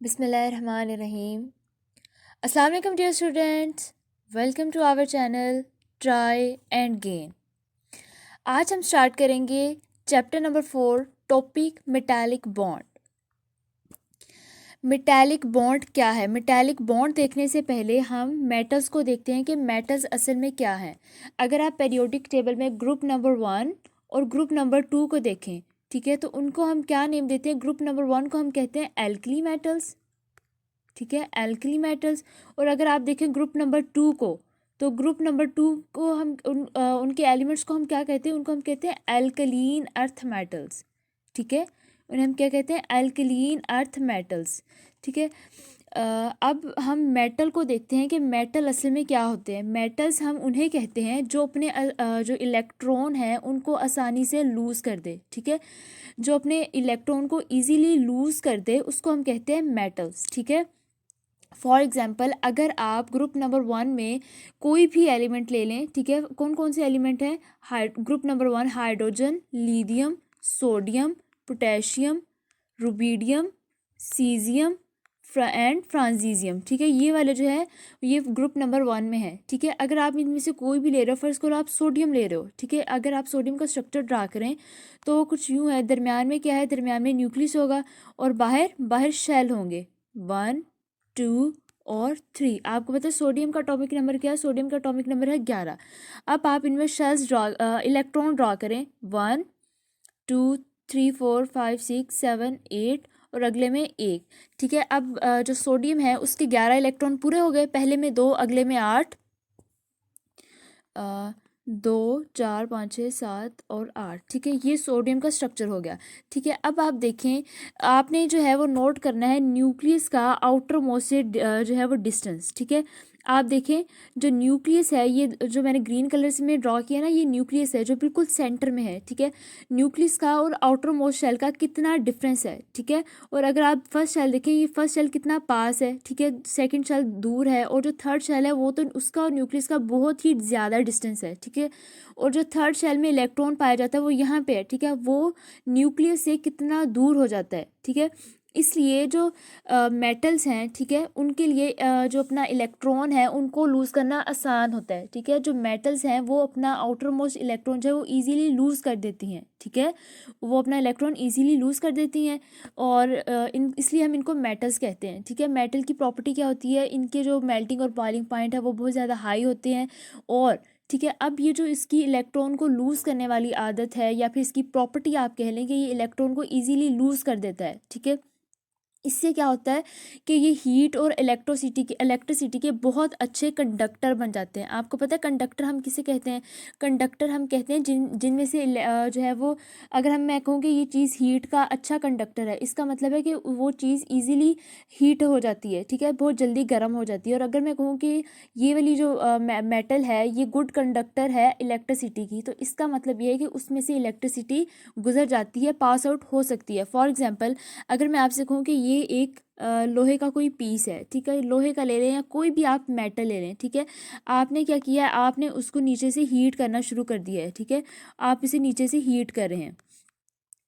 बिस्मिल्लाहिर्रहमानिर्रहीम। अस्सलाम वालेकुम dear students, welcome to our channel try and gain. आज हम स्टार्ट करेंगे chapter number 4, topic metallic bond. Metallic bond क्या है? मेटालिक बॉन्ड देखने से पहले हम मेटल्स को देखते हैं कि मेटल्स असल में क्या हैं। अगर आप पीरियोडिक टेबल में ग्रुप नंबर 1 और ग्रुप नंबर 2 को देखें, ठीक है, तो उनको हम क्या नेम देते हैं? ग्रुप नंबर 1 को हम कहते हैं एल्कली मेटल्स, ठीक है, एल्कली मेटल्स। और अगर आप देखें ग्रुप नंबर 2 को, तो ग्रुप नंबर 2 को हम उनके एलिमेंट्स को हम क्या कहते हैं? उनको हम कहते हैं एल्कलीन अर्थ मेटल्स, ठीक है, उन्हें हम क्या कहते हैं? एल्कलीन अर्थ मेटल्स, ठीक है। अब हम मेटल को देखते हैं कि मेटल असल में क्या होते हैं। मेटल्स हम उन्हें कहते हैं जो अपने जो इलेक्ट्रॉन हैं उनको आसानी से लूज़ कर दे, ठीक है, जो अपने इलेक्ट्रॉन को इजीली लूज़ कर दे उसको हम कहते हैं मेटल्स, ठीक है। फॉर एग्जाम्पल, अगर आप ग्रुप नंबर 1 में कोई भी एलिमेंट ले लें, ठीक है, कौन कौन से एलिमेंट हैं? Group number 1 hydrogen, lithium, sodium, potassium, rubidium, caesium and francium, ठीक है, ये वाले जो है ये ग्रुप नंबर 1 में है, ठीक है। अगर आप इनमें से कोई भी ले रहे हो, फर्स्ट को आप सोडियम ले रहे हो, ठीक है, अगर आप सोडियम का स्ट्रक्चर ड्रा करें तो कुछ यूँ है, दरमियान में क्या है? दरमियान में न्यूक्लियस होगा और बाहर बाहर शेल होंगे, 1 2 और 3। आपको पता है सोडियम का एटॉमिक नंबर क्या है? सोडियम का एटॉमिक नंबर है 11। अब आप इनमें शेल्स इलेक्ट्रॉन ड्रा करें, 1 2 3 4 5 6 7 8 और अगले में 1, ठीक है। अब जो सोडियम है उसके 11 इलेक्ट्रॉन पूरे हो गए, पहले में 2, अगले में 8, 2 4 5 6 7 और 8, ठीक है, ये सोडियम का स्ट्रक्चर हो गया, ठीक है। अब आप देखें, आपने जो है वो नोट करना है न्यूक्लियस का आउटर मोस्ट से जो है वो डिस्टेंस, ठीक है। आप देखें जो न्यूक्लियस है, ये जो मैंने ग्रीन कलर से में ड्रॉ किया ना, ये न्यूक्लियस है जो बिल्कुल सेंटर में है, ठीक है। न्यूक्लियस का और आउटर मोस्ट शेल का कितना डिफरेंस है, ठीक है। और अगर आप फर्स्ट शेल देखें, ये फर्स्ट शेल कितना पास है, ठीक है, सेकंड शेल दूर है, और जो थर्ड शेल है वो तो उसका और न्यूक्लियस का बहुत ही ज़्यादा डिस्टेंस है, ठीक है। और जो थर्ड शेल में इलेक्ट्रॉन पाया जाता है वो यहाँ पे है, ठीक है, वो न्यूक्लियस से कितना दूर हो जाता है, ठीक है। इसलिए जो मेटल्स हैं, ठीक है, उनके लिए जो अपना इलेक्ट्रॉन है उनको लूज़ करना आसान होता है, ठीक है। जो मेटल्स हैं वो अपना आउटर मोस्ट इलेक्ट्रॉन जो है वो ईजीली लूज़ कर देती हैं, ठीक है, वो अपना इलेक्ट्रॉन ईजीली लूज़ कर देती हैं, और इसलिए हम इनको मेटल्स कहते हैं, ठीक है। मेटल की प्रॉपर्टी क्या होती है? इनके जो मेल्टिंग और बॉइलिंग पॉइंट है वो बहुत ज़्यादा हाई होते हैं, और ठीक है, अब ये जो इसकी इलेक्ट्रॉन को लूज़ करने वाली आदत है, या फिर इसकी प्रॉपर्टी आप कह लें कि ये इलेक्ट्रॉन को ईजीली लूज़ कर देता है, ठीक है। इससे क्या होता है कि ये हीट और इलेक्ट्रिसिटी के बहुत अच्छे कंडक्टर बन जाते हैं। आपको पता है कंडक्टर हम किसे कहते हैं? कंडक्टर हम कहते हैं जिनमें से जो है वो, अगर मैं कहूँ कि ये चीज़ हीट का अच्छा कंडक्टर है, इसका मतलब है कि वो चीज़ ईजिली हीट हो जाती है, ठीक है, बहुत जल्दी गर्म हो जाती है। और अगर मैं कहूँ कि ये वाली जो मेटल है ये गुड कंडक्टर है इलेक्ट्रिसिटी की, तो इसका मतलब ये है कि उसमें से इलेक्ट्रिसिटी गुजर जाती है, पास आउट हो सकती है। फॉर एग्जाम्पल, अगर मैं आपसे कहूँ कि ये एक लोहे का कोई पीस है, ठीक है, लोहे का ले लें या कोई भी आप मेटल ले लें, ठीक है, आपने क्या किया है? आपने उसको नीचे से हीट करना शुरू कर दिया है, ठीक है, आप इसे नीचे से हीट कर रहे हैं।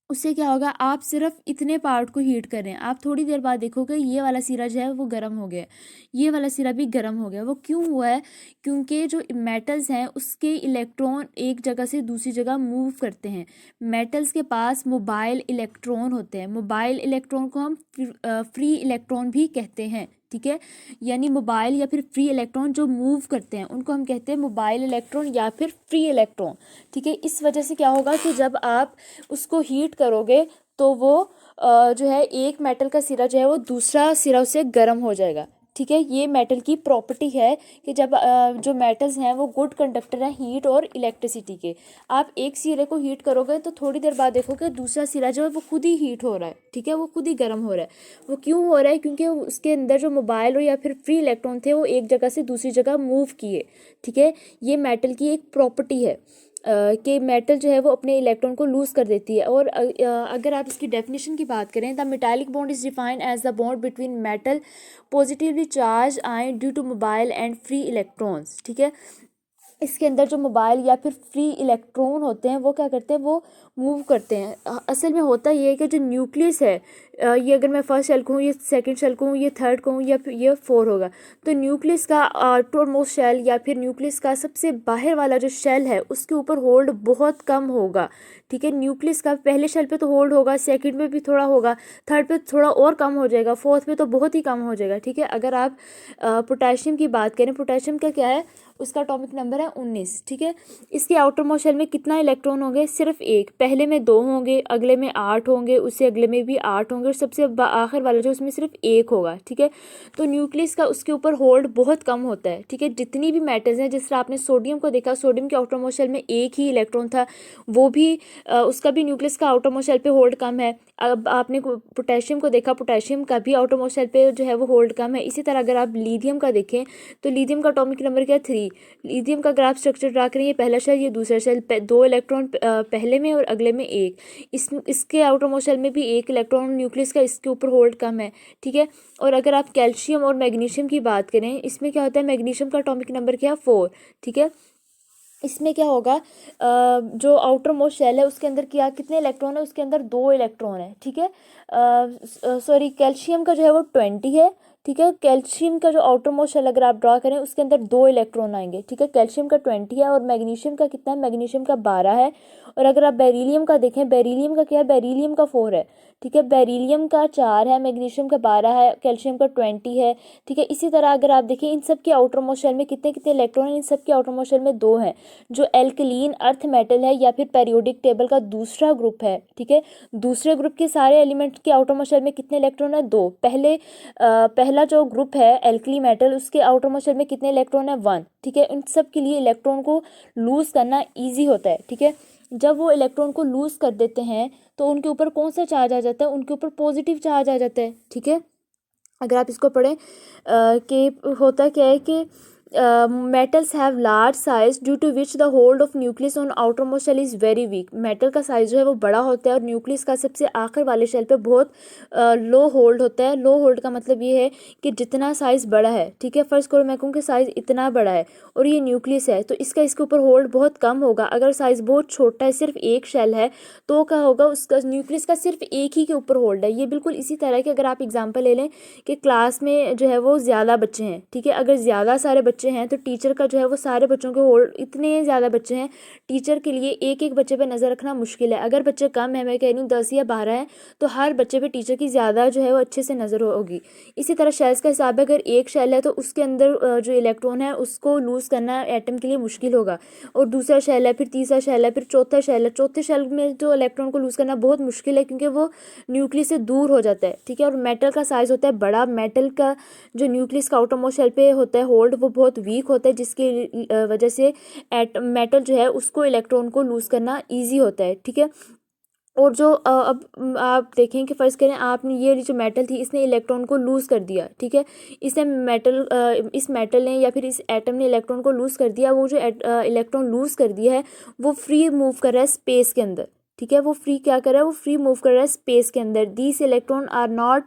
उससे क्या होगा? आप सिर्फ इतने पार्ट को हीट कर रहे हैं, आप थोड़ी देर बाद देखोगे ये वाला सिरा जो है वो गर्म हो गया, ये वाला सिरा भी गर्म हो गया। वो क्यों हुआ है? क्योंकि जो मेटल्स हैं उसके इलेक्ट्रॉन एक जगह से दूसरी जगह मूव करते हैं। मेटल्स के पास मोबाइल इलेक्ट्रॉन होते हैं, मोबाइल इलेक्ट्रॉन को हम फ्री इलेक्ट्रॉन भी कहते हैं, ठीक है, यानी मोबाइल या फिर फ्री इलेक्ट्रॉन जो मूव करते हैं उनको हम कहते हैं मोबाइल इलेक्ट्रॉन या फिर फ्री इलेक्ट्रॉन, ठीक है। इस वजह से क्या होगा कि जब आप उसको हीट करोगे तो वो जो है एक मेटल का सिरा जो है वो दूसरा सिरा उससे गर्म हो जाएगा, ठीक है। ये मेटल की प्रॉपर्टी है कि जब जो मेटल्स हैं वो गुड कंडक्टर हैं हीट और इलेक्ट्रिसिटी के। आप एक सिरे को हीट करोगे तो थोड़ी देर बाद देखोगे दूसरा सिरा जो है वो खुद ही हीट हो रहा है, ठीक है, वो खुद ही गर्म हो रहा है। वो क्यों हो रहा है? क्योंकि उसके अंदर जो मोबाइल और या फिर फ्री इलेक्ट्रॉन थे वो एक जगह से दूसरी जगह मूव किए, ठीक है। ये मेटल की एक प्रॉपर्टी है कि मेटल जो है वो अपने इलेक्ट्रॉन को लूज़ कर देती है। और अगर आप इसकी डेफिनेशन की बात करें, the metallic bond is defined as the bond between metal positively charge ion due to mobile and free electrons, ठीक है। इसके अंदर जो मोबाइल या फिर फ्री इलेक्ट्रॉन होते हैं वो क्या करते हैं? वो मूव करते हैं। असल में होता ये है कि जो न्यूक्लियस है, ये अगर मैं फर्स्ट शेल कहूँ, ये सेकंड शेल कहूँ, ये थर्ड कहूँ, या फिर ये 4 होगा। तो न्यूक्लियस का आउटर मोस्ट शेल या फिर न्यूक्लियस का सबसे बाहर वाला जो शेल है उसके ऊपर होल्ड बहुत कम होगा। ठीक है, न्यूक्लियस का पहले शेल पे तो होल्ड होगा, सेकंड में भी थोड़ा होगा, थर्ड पे थोड़ा और कम हो जाएगा, फोर्थ पे तो बहुत ही कम हो जाएगा। ठीक है, अगर आप पोटेशियम की बात करें, पोटेशियम का क्या है, उसका एटॉमिक नंबर है 19। ठीक है, इसके आउटर मोस्ट शेल में कितना इलेक्ट्रॉन होंगे, सिर्फ एक। पहले में 2 होंगे, अगले में 8 होंगे, उससे अगले में भी 8 होंगे, और सबसे आखिर वाला जो उसमें सिर्फ एक होगा। ठीक है, तो न्यूक्लियस का उसके ऊपर होल्ड बहुत कम होता है। ठीक है, जितनी भी मेटल्स हैं, जिस तरह आपने सोडियम को देखा, सोडियम के आउटर मोस्ट शेल में एक ही इलेक्ट्रॉन था, वो भी उसका भी न्यूक्लियस का आउटर मोस्ट शेल पे होल्ड कम है। अब आपने पोटेशियम को देखा, पोटेशियम का भी आउटर मोस्ट शेल पे जो है वो होल्ड कम है। इसी तरह अगर आप लिथियम का देखें तो लिथियम का एटॉमिक नंबर क्या है, 3। लिथियम का अगर आप स्ट्रक्चर ड्रा करें, ये पहला शेल, ये दूसरा शेल, 2 इलेक्ट्रॉन पहले में और अगले में एक। इसके आउटर मोस्ट शेल में भी एक इलेक्ट्रॉन, न्यूक्लियस का इसके ऊपर होल्ड कम है। ठीक है, और अगर आप कैल्शियम और मैग्नीशियम की बात करें, इसमें क्या होता है, मैग्नीशियम का एटॉमिक नंबर क्या है, 4। ठीक है, इसमें क्या होगा, जो आउटर मोस्ट शेल है उसके अंदर क्या कितने इलेक्ट्रॉन है, उसके अंदर 2 इलेक्ट्रॉन है। ठीक है, सॉरी, कैल्शियम का जो है वो 20 है। ठीक है, कैल्शियम का जो आउटर मोस्ट शेल अगर आप ड्रा करें उसके अंदर 2 इलेक्ट्रॉन आएंगे। ठीक है, कैल्शियम का 20 है, और मैग्नीशियम का कितना है, मैग्नीशियम का 12 है। और अगर आप बेरिलियम का देखें, बेरिलियम का क्या है, बेरिलियम का 4 है। ठीक है, बेरिलियम का 4 है, मैग्नीशियम का 12 है, कैल्शियम का 20 है। ठीक है, इसी तरह अगर आप देखें इन सब के आउटर मोस्ट शेल में कितने कितने इलेक्ट्रॉन हैं, इन सब के आउटर मोस्ट शेल में 2 हैं। जो एल्कलीन अर्थ मेटल है या फिर पेरियोडिक टेबल का दूसरा ग्रुप है। ठीक है, दूसरे ग्रुप के सारे एलिमेंट के आउटर मोस्ट शेल में कितने इलेक्ट्रॉन है, 2। पहला जो ग्रुप है एल्कली मेटल, उसके आउटर मोस्ट शेल में कितने इलेक्ट्रॉन है, 1। ठीक है, इन सब के लिए इलेक्ट्रॉन को लूज करना ईजी होता है। ठीक है, जब वो इलेक्ट्रॉन को लूज कर देते हैं तो उनके ऊपर कौन सा चार्ज आ जाता है, उनके ऊपर पॉजिटिव चार्ज आ जाता है। ठीक है, अगर आप इसको पढ़ें कि होता क्या है कि metals have large size due to which the hold of nucleus on outermost shell is very weak. Metal का साइज जो है वो बड़ा होता है और न्यूक्लियस का सबसे आखिर वाले शेल पे बहुत लो होल्ड होता है। लो होल्ड का मतलब ये है कि जितना साइज़ बड़ा है, ठीक है, फर्स्ट करो मैं कहूँ कि साइज़ इतना बड़ा है और ये न्यूक्लियस है, तो इसका इसके ऊपर होल्ड बहुत कम होगा। अगर साइज़ बहुत छोटा है, सिर्फ एक शेल है, तो क्या होगा, उसका न्यूक्लियस का सिर्फ एक ही के ऊपर होल्ड है। ये बिल्कुल इसी तरह के, अगर आप एग्जाम्पल ले लें कि क्लास में जो है वो ज़्यादा बच्चे हैं, ठीक है, अगर ज़्यादा सारे बच्चे हैं तो टीचर का जो है वो सारे बच्चों के होल्ड, इतने ज़्यादा बच्चे हैं, टीचर के लिए एक एक बच्चे पे नज़र रखना मुश्किल है। अगर बच्चे कम है, मैं कह रही हूँ 10 या 12 है, तो हर बच्चे पे टीचर की ज़्यादा जो है वो अच्छे से नज़र होगी। इसी तरह शेल्स का हिसाब है, अगर एक शेल है तो उसके अंदर जो इलेक्ट्रॉन है उसको लूज़ करना एटम के लिए मुश्किल होगा, और दूसरा शेल है, फिर तीसरा शेल है, फिर चौथा शेल है। चौथे शेल में जो इलेक्ट्रॉन को लूज़ करना बहुत मुश्किल है क्योंकि वो न्यूक्लियस से दूर हो जाता है। ठीक है, और मेटल का साइज़ होता है बड़ा, मेटल का जो न्यूक्लियस का आउटर मोस्ट शेल पे होता है होल्ड, वो बहुत वीक होता है, जिसकी वजह से मेटल जो है उसको इलेक्ट्रॉन को लूज़ करना ईजी होता है। ठीक है, और जो अब आप देखें कि फ़र्ज़ करें आपने ये जो मेटल थी इसने इलेक्ट्रॉन को लूज़ कर दिया। ठीक है, इसने इस मेटल ने या फिर इस एटम ने इलेक्ट्रॉन को लूज़ कर दिया। वो जो इलेक्ट्रॉन लूज़ कर दिया है वो फ्री मूव कर रहा है स्पेस के अंदर। ठीक है, वो फ्री क्या कर रहा है, वो फ्री मूव कर रहा है स्पेस के अंदर। These electron are not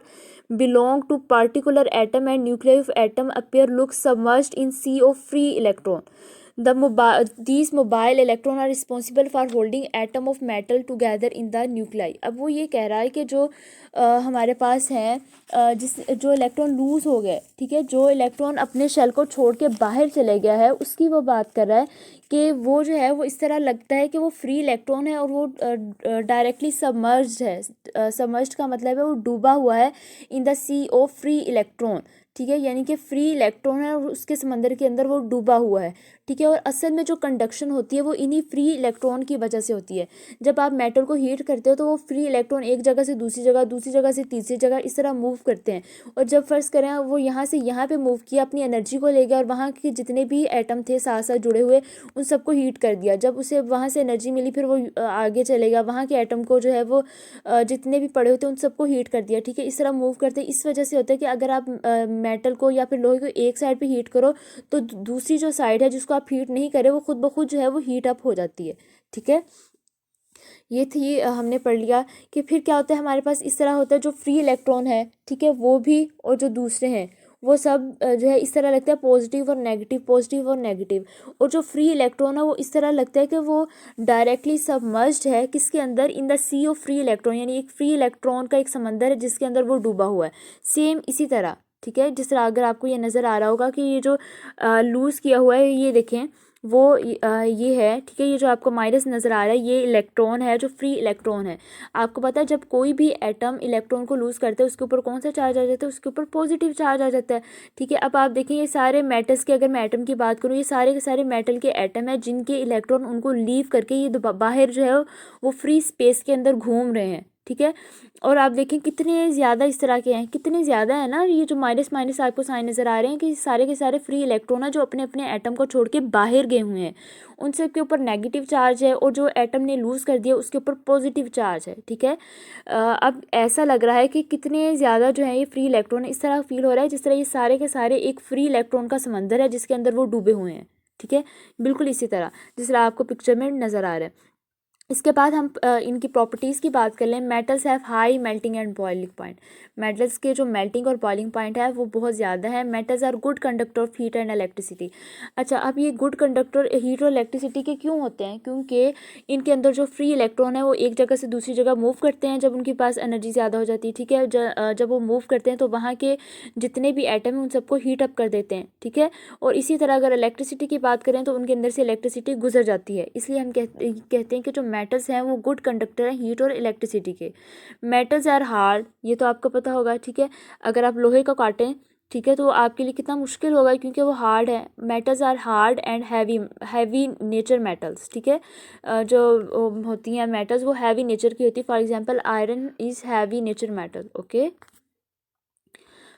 belong to particular atom and nuclei of atom appear look submerged in sea of free electron. These mobile electron are responsible for holding atom of metal together in the nuclei. अब वो ये कह रहा है कि जो हमारे पास है जो इलेक्ट्रॉन लूज़ हो गए, ठीक है, जो इलेक्ट्रॉन अपने शेल को छोड़ के बाहर चले गया है, उसकी वो बात कर रहा है कि वो जो है वो इस तरह लगता है कि वो फ्री इलेक्ट्रॉन है और वो डायरेक्टली सबमर्ज्ड है। सबमर्ज्ड का मतलब है वो डूबा हुआ है in the sea of free electron. ठीक है, यानी कि फ्री इलेक्ट्रॉन है और उसके समंदर के अंदर वो डूबा हुआ है। ठीक है, और असल में जो कंडक्शन होती है वो इन्हीं फ्री इलेक्ट्रॉन की वजह से होती है। जब आप मेटल को हीट करते हो तो वो फ्री इलेक्ट्रॉन एक जगह से दूसरी जगह, दूसरी जगह से तीसरी जगह इस तरह मूव करते हैं, और जब फ़र्ज़ करें वो यहाँ से यहाँ पे मूव किया, अपनी एनर्जी को ले गया और वहाँ के जितने भी एटम थे साथ साथ जुड़े हुए उन सबको हीट कर दिया। जब उसे वहाँ से एनर्जी मिली फिर वो आगे चलेगा, वहाँ के एटम को जो है वो जितने भी पड़े होते हैं उन सबको हीट कर दिया। ठीक है, इस तरह मूव करते हैं। इस वजह से होता है कि अगर आप मेटल को या फिर लोहे को एक साइड पे हीट करो तो दूसरी जो साइड है जिसको आप हीट नहीं करे वो खुद ब खुद जो है वो हीट अप हो जाती है। ठीक है, ये थी हमने पढ़ लिया कि फिर क्या होता है हमारे पास, इस तरह होता है जो फ्री इलेक्ट्रॉन है, ठीक है, वो भी और जो दूसरे हैं वो सब जो है इस तरह लगता है पॉजिटिव और नेगेटिव, पॉजिटिव और नेगेटिव। और जो फ्री इलेक्ट्रॉन है वो इस तरह लगता है कि वो डायरेक्टली सबमर्ज्ड है किसके अंदर, in the sea of free electron, यानी एक फ्री इलेक्ट्रॉन का एक समंदर है जिसके अंदर वो डूबा हुआ है। सेम इसी तरह, ठीक है, जिस तरह अगर आपको ये नज़र आ रहा होगा कि ये जो लूज़ किया हुआ है, ये देखें वो ये है, ठीक है, ये जो आपको माइनस नज़र आ रहा है ये इलेक्ट्रॉन है जो फ्री इलेक्ट्रॉन है। आपको पता है जब कोई भी एटम इलेक्ट्रॉन को लूज़ करते हैं उसके ऊपर कौन सा चार्ज आ जाता है, उसके ऊपर पॉजिटिव चार्ज आ जाता है, ठीक है। अब आप देखें ये सारे मेटल्स के, अगर मैं एटम की बात करूँ, ये सारे के सारे मेटल के एटम है जिनके इलेक्ट्रॉन उनको लीव करके ये बाहर जो है वो फ्री स्पेस के अंदर घूम रहे हैं, ठीक है। और आप देखें कितने ज़्यादा इस तरह के हैं, कितने ज़्यादा है ना, ये जो माइनस माइनस आपको साइन नज़र आ रहे हैं कि सारे के सारे फ्री इलेक्ट्रॉन है जो अपने अपने एटम को छोड़ के बाहर गए हुए हैं, उन सब के ऊपर नेगेटिव चार्ज है, और जो एटम ने लूज़ कर दिया उसके ऊपर पॉजिटिव चार्ज है, ठीक है। अब ऐसा लग रहा है कि कितने ज़्यादा जो है ये फ्री इलेक्ट्रॉन, इस तरह फील हो रहा है जिस तरह ये सारे के सारे एक फ्री इलेक्ट्रॉन का समंदर है जिसके अंदर वो डूबे हुए हैं, ठीक है, बिल्कुल इसी तरह जिस तरह आपको पिक्चर में नज़र आ रहा है। इसके बाद हम इनकी प्रॉपर्टीज़ की बात कर लें। Metals have high melting and boiling point. Metals के जो मेल्टिंग और बॉइलिंग पॉइंट है वो बहुत ज़्यादा है। Metals are good conductor of heat and electricity. अच्छा, अब ये गुड कंडक्टर हीट और इलेक्ट्रिसिटी के क्यों होते हैं? क्योंकि इनके अंदर जो फ्री इलेक्ट्रॉन है वो एक जगह से दूसरी जगह मूव करते हैं जब उनके पास एनर्जी ज़्यादा हो जाती है, ठीक है। जब वो मूव करते हैं तो वहाँ के जितने भी एटम हैं उन सबको हीट अप कर देते हैं, ठीक है। और इसी तरह अगर इलेक्ट्रिसिटी की बात करें तो उनके अंदर से इलेक्ट्रिसिटी गुजर जाती है, इसलिए हम कहते हैं कि जो मेटल्स हैं वो गुड कंडक्टर हैं हीट और इलेक्ट्रिसिटी के। मेटल्स आर हार्ड, ये तो आपको पता होगा, ठीक है। अगर आप लोहे का काटें, ठीक है, तो आपके लिए कितना मुश्किल होगा क्योंकि वो हार्ड है। Metals are hard and heavy nature metals, ठीक है। जो होती हैं मेटल्स वो हैवी नेचर की होती है। For example iron is heavy nature metal. Okay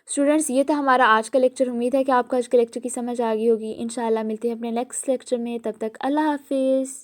students, ये था हमारा आज का लेक्चर। उम्मीद है कि आपको आज के लेक्चर की समझ आ गई होगी। इंशाल्लाह मिलते हैं अपने नेक्स्ट लेक्चर में, तब तक अल्लाह हाफिज़।